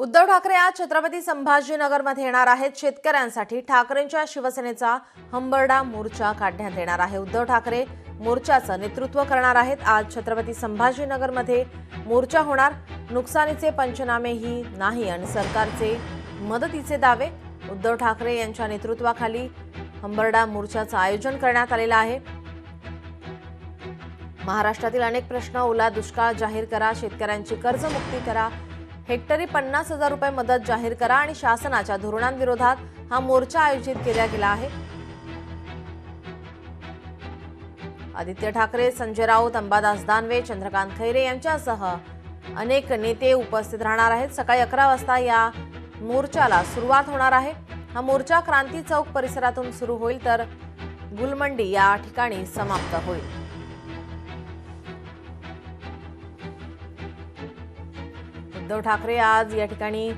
उद्धव ठाकरे आज छत्रपती संभाजीनगरमध्ये येणार आहेत। शेतकऱ्यांसाठी ठाकरेंच्या शिवसेनेचा हंबरडा मोर्चा काढण्यात येणार आहे। उद्धव ठाकरे मोर्चाचं नेतृत्व करणार आहेत। आज छत्रपती संभाजीनगरमध्ये मोर्चा होणार। नुकसानीचे पंचनामेही नाही आणि सरकारचे मदतीचे दावे। उद्धव ठाकरे यांच्या नेतृत्वाखाली हंबरडा मोर्चाचं आयोजन करण्यात आलेलं आहे। महाराष्ट्रातील अनेक प्रश्न, ओला दुष्काळ जाहीर करा, शेतकऱ्यांची कर्जमुक्ती करा, हेक्टरी 50,000 रुपये मदत जाहीर करा आणि शासनाच्या धोरणांविरोधात हा मोर्चा आयोजित केला गेला आहे। आदित्य ठाकरे, संजय राऊत, अंबादास दानवे, चंद्रकांत खैरे यांच्यासह अनेक नेते उपस्थित राहणार आहेत। सकाळी 11 वाजता या मोर्चाला सुरुवात होणार आहे। हा मोर्चा क्रांती चौक परिसरातून सुरू होईल तर गुलमंडी या ठिकाणी समाप्त होईल। उद्धव ठाकरे आज या ठिकाणी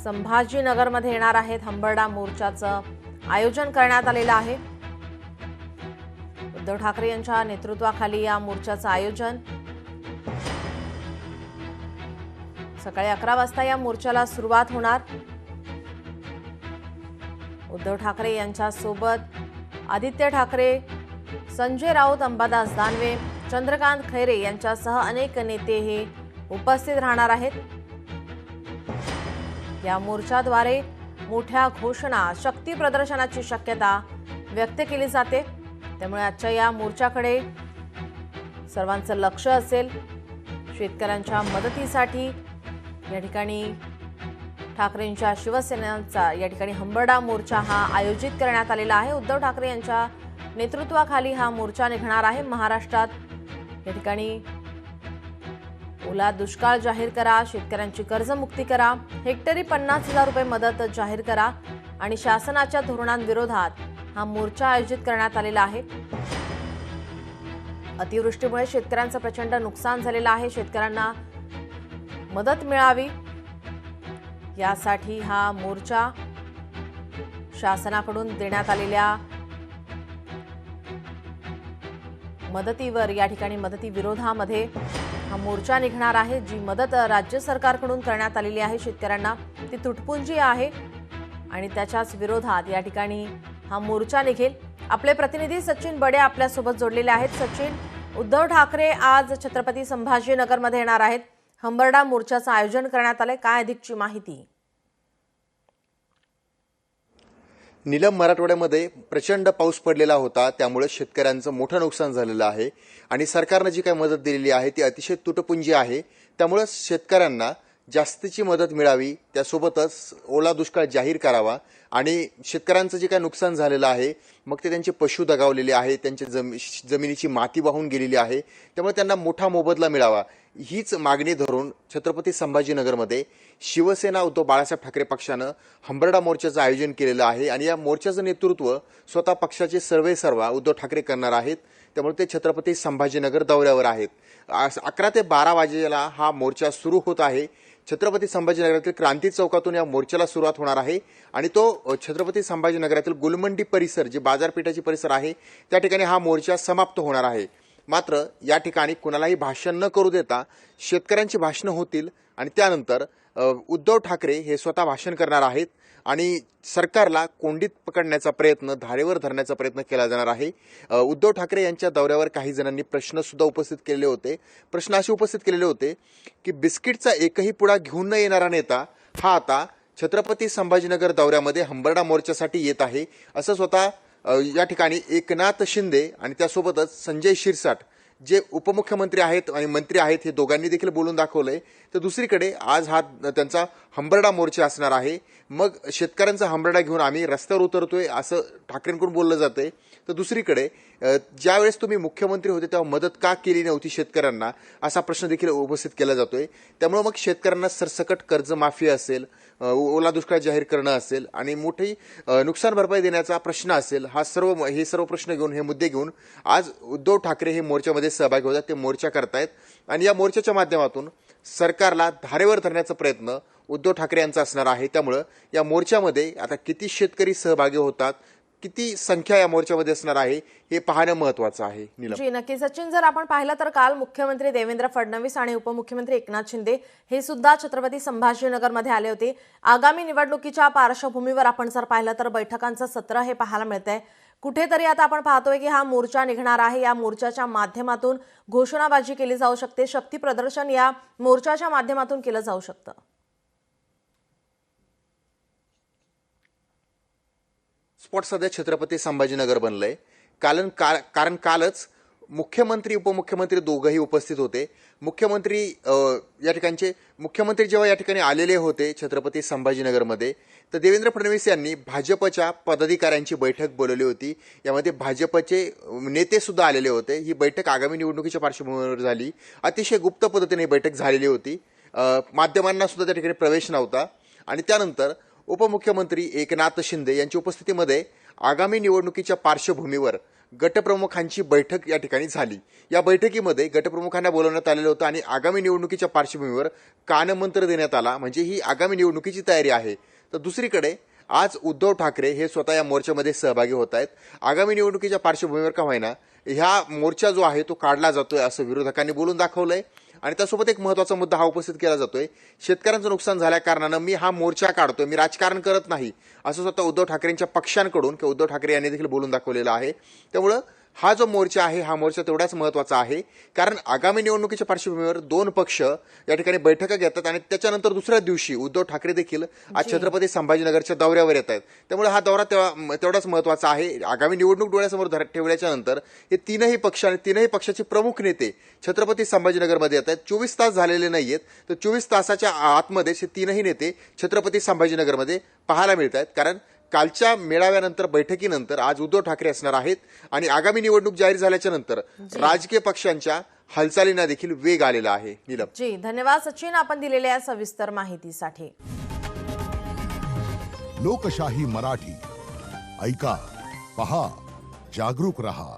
संभाजीनगरमध्ये येणार आहेत। हंबरडा मोर्चाचं आयोजन करण्यात आलेलं आहे। उद्धव ठाकरे यांच्या नेतृत्वाखाली या मोर्चाचं आयोजन सकाळी 11 वाजता या मोर्चाला सुरुवात होणार। उद्धव ठाकरे यांच्या सोबत आदित्य ठाकरे, संजय राऊत, अंबादास दानवे, चंद्रकांत खैरे यांच्यासह अनेक नेते हे उपस्थित राहणार आहेत। या मोर्चाद्वारे मोठ्या घोषणा, शक्ती प्रदर्शनाची शक्यता व्यक्त केली जाते। त्यामुळे आजच्या या मोर्चाकडे सर्वांचं लक्ष असेल। शेतकऱ्यांच्या मदतीसाठी या ठिकाणी ठाकरेंच्या शिवसेनेचा या ठिकाणी हंबरडा मोर्चा हा आयोजित करण्यात आलेला आहे। उद्धव ठाकरे यांच्या नेतृत्वाखाली हा मोर्चा निघणार आहे। महाराष्ट्रात या ठिकाणी ओला दुष्काळ जाहीर करा, शेतकऱ्यांची कर्जमुक्ती करा, हेक्टरी 50,000 रुपये मदत जाहीर करा आणि शासनाच्या धोरणांविरोधात हा मोर्चा आयोजित करण्यात आलेला आहे। अतिवृष्टीमुळे शेतकऱ्यांचं प्रचंड नुकसान झालेलं आहे। शेतकऱ्यांना मदत मिळावी यासाठी हा मोर्चा शासनाकडून देण्यात आलेल्या मदतीवर या ठिकाणी मदतीविरोधामध्ये हा मोर्चा निघणार आहे। जी मदत राज्य सरकारकडून करण्यात आलेली आहे शेतकऱ्यांना ती तुटपुंजी आहे आणि त्याच्याच विरोधात या ठिकाणी हा मोर्चा निघेल। आपले प्रतिनिधी सचिन बडे आपल्यासोबत जोडलेले आहेत। सचिन, उद्धव ठाकरे आज छत्रपती संभाजीनगरमध्ये येणार आहेत। हंबरडा मोर्चाचं आयोजन करण्यात आलंय, काय अधिकची माहिती? नीलम, मराठवाड्यामध्ये प्रचंड पाऊस पडलेला होता, त्यामुळे शेतकऱ्यांचं मोठं नुकसान झालेलं आहे आणि सरकारनं जी काही मदत दिलेली आहे ती अतिशय तुटपुंजी आहे। त्यामुळे शेतकऱ्यांना जास्तीची मदत मिळावी, त्यासोबतच ओला दुष्काळ जाहीर करावा आणि शेतकऱ्यांचं जे काही नुकसान झालेलं आहे, मग ते त्यांचे पशु दगावलेले आहे, त्यांच्या जमिनीची माती वाहून गेलेली आहे, त्यामुळे त्यांना मोठा मोबदला मिळावा हीच मागणी धरून छत्रपती संभाजीनगरमध्ये शिवसेना उद्धव बाळासाहेब ठाकरे पक्षानं हंबरडा मोर्चाचं आयोजन केलेलं आहे आणि या मोर्चाचं नेतृत्व स्वतः पक्षाचे सर्वेसर्वा उद्धव ठाकरे करणार आहेत। त्यामुळे ते छत्रपती संभाजीनगर दौऱ्यावर आहेत। 11 ते 12 वाजेला हा मोर्चा सुरू होत आहे। छत्रपती संभाजीनगरातील क्रांती चौकातून या मोर्चाला सुरुवात होणार आहे आणि तो छत्रपती संभाजीनगरातील गुलमंडी परिसर, जे बाजारपेठाची परिसर आहे, त्या ठिकाणी हा मोर्चा समाप्त होणार आहे। मात्र या ठिकाणी कुणालाही भाषण न करू देता शेतकऱ्यांची भाषणं होतील आणि त्यानंतर उद्धव ठाकरे हे स्वतः भाषण करणार आहेत आणि सरकारला कोंडीत पकडण्याचा प्रयत्न, धारेवर धरण्याचा प्रयत्न केला जाणार आहे। उद्धव ठाकरे यांच्या दौऱ्यावर काही जणांनी प्रश्न सुद्धा उपस्थित केलेले होते। प्रश्न असे उपस्थित केलेले होते की बिस्किटचा एकही पुडा घेऊन न येणारा नेता हा आता छत्रपती संभाजीनगर दौऱ्यामध्ये हंबरडा मोर्चासाठी येत आहे, असं स्वतः या ठिकाणी एकनाथ शिंदे आणि त्यासोबतच संजय शिरसाट जे उपमुख्यमंत्री आहेत आणि मंत्री आहेत हे दोघांनी देखील बोलून दाखवलंय। तर दुसरीकडे आज हा त्यांचा हंबरडा मोर्चा असणार आहे। मग शेतकऱ्यांचा हंबरडा घेऊन आम्ही रस्त्यावर उतरतोय असं ठाकरेंकडून बोललं जातंय। तर दुसरीकडे ज्यावेळेस तुम्ही मुख्यमंत्री होते तेव्हा मदत का केली नव्हती शेतकऱ्यांना, असा प्रश्न देखील उपस्थित केला जातोय। त्यामुळे मग शेतकऱ्यांना सरसकट कर्जमाफी असेल, ओला दुष्काळ जाहीर करणं असेल आणि मोठी नुकसान भरपाई देण्याचा प्रश्न असेल, हे सर्व प्रश्न घेऊन, हे मुद्दे घेऊन आज उद्धव ठाकरे हे मोर्चामध्ये सहभागी होतात। ते मोर्चा करतायत आणि या मोर्चाच्या माध्यमातून सरकारला धारेवर धरण्याचा प्रयत्न उद्धव ठाकरे यांचा असणार आहे। त्यामुळे या मोर्चामध्ये आता किती शेतकरी सहभागी होतात किती संख्या या मोर्चामध्ये असणार आहे हे पाहणं महत्वाचं आहे. नीलम, जी नक्की सचिन, जर आपण पाहिलं तर काल मुख्यमंत्री देवेंद्र फडणवीस आणि उपमुख्यमंत्री एकनाथ शिंदे हे सुद्धा छत्रपती संभाजीनगरमध्ये आले होते. आगामी निवडणुकीच्या पार्श्वभूमीवर आपण जर पाहिलं तर बैठकांचं सत्र हे पाहायला मिळतंय. कुठेतरी आता आपण पाहतोय की हा मोर्चा निघणार आहे. या मोर्चाच्या माध्यमातून घोषणाबाजी केली जाऊ शकते, शक्ती प्रदर्शन या मोर्चाच्या माध्यमातून केलं जाऊ शकतं. स्पॉट सध्या छत्रपती संभाजीनगर बनलंय. कारण कालच मुख्यमंत्री उपमुख्यमंत्री दोघंही उपस्थित होते. मुख्यमंत्री जेव्हा या ठिकाणी आलेले होते छत्रपती संभाजीनगरमध्ये, तर देवेंद्र फडणवीस यांनी भाजपच्या पदाधिकाऱ्यांची बैठक बोलवली होती. यामध्ये भाजपचे नेते सुद्धा आलेले होते. ही बैठक आगामी निवडणुकीच्या पार्श्वभूमीवर झाली. अतिशय गुप्त पद्धतीने ही बैठक झालेली होती. माध्यमांना सुद्धा त्या ठिकाणी प्रवेश नव्हता. आणि त्यानंतर उपमुख्यमंत्री एकनाथ शिंदे यांच्या उपस्थितीमध्ये आगामी निवडणुकीच्या पार्श्वभूमीवर गटप्रमुखांची बैठक या ठिकाणी झाली. या बैठकीमध्ये गटप्रमुखांना बोलवण्यात आलेलं होतं आणि आगामी निवडणुकीच्या पार्श्वभूमीवर कानमंत्र देण्यात आला. म्हणजे ही आगामी निवडणुकीची तयारी आहे. तर दुसरीकडे आज उद्धव ठाकरे हे स्वतः या मोर्चामध्ये सहभागी होत आहेत. आगामी निवडणुकीच्या पार्श्वभूमीवर का होईना ह्या मोर्चा जो आहे तो काढला जातोय असं विरोधकांनी बोलून दाखवलंय. आणि त्यासोबत एक महत्त्वाचा मुद्दा हा उपस्थित केला जातोय, शेतकऱ्यांचं नुकसान झाल्या कारणानं मी हा मोर्चा काढतोय, मी राजकारण करत नाही असं स्वतः उद्धव ठाकरेंच्या पक्षांकडून किंवा उद्धव ठाकरे यांनी देखील बोलून दाखवलेलं आहे. त्यामुळं हा जो मोर्चा आहे हा मोर्चा तेवढाच महत्त्वाचा आहे, कारण आगामी निवडणुकीच्या पार्श्वभूमीवर दोन पक्ष या ठिकाणी बैठका घेतात आणि त्याच्यानंतर दुसऱ्या दिवशी उद्धव ठाकरे देखील आज छत्रपती संभाजीनगरच्या दौऱ्यावर येत आहेत. त्यामुळे हा दौरा तेवढाच महत्त्वाचा आहे. आगामी निवडणूक डोळ्यासमोर ठेवल्याच्या नंतर हे तीनही पक्ष आणि तीनही पक्षाचे प्रमुख नेते छत्रपती संभाजीनगरमध्ये येत आहेत. 24 तास झालेले नाहीयेत, तर 24 तासाच्या आतमध्ये हे तीनही नेते छत्रपती संभाजीनगरमध्ये पाहायला मिळत आहेत. कारण कालच्या मेळाव्यानंतर बैठकीनंतर आज उद्धव ठाकरे असणार आहेत आणि आगामी निवडणूक जाहीर झाल्याच्या नंतर राजकीय पक्षांच्या हालचालींना देखील वेग आलेला आहे. नीलम, जी धन्यवाद सचिन, आपण दिलेल्या सविस्तर माहितीसाठी. लोकशाही मराठी ऐका, पहा, जागरूक रहा.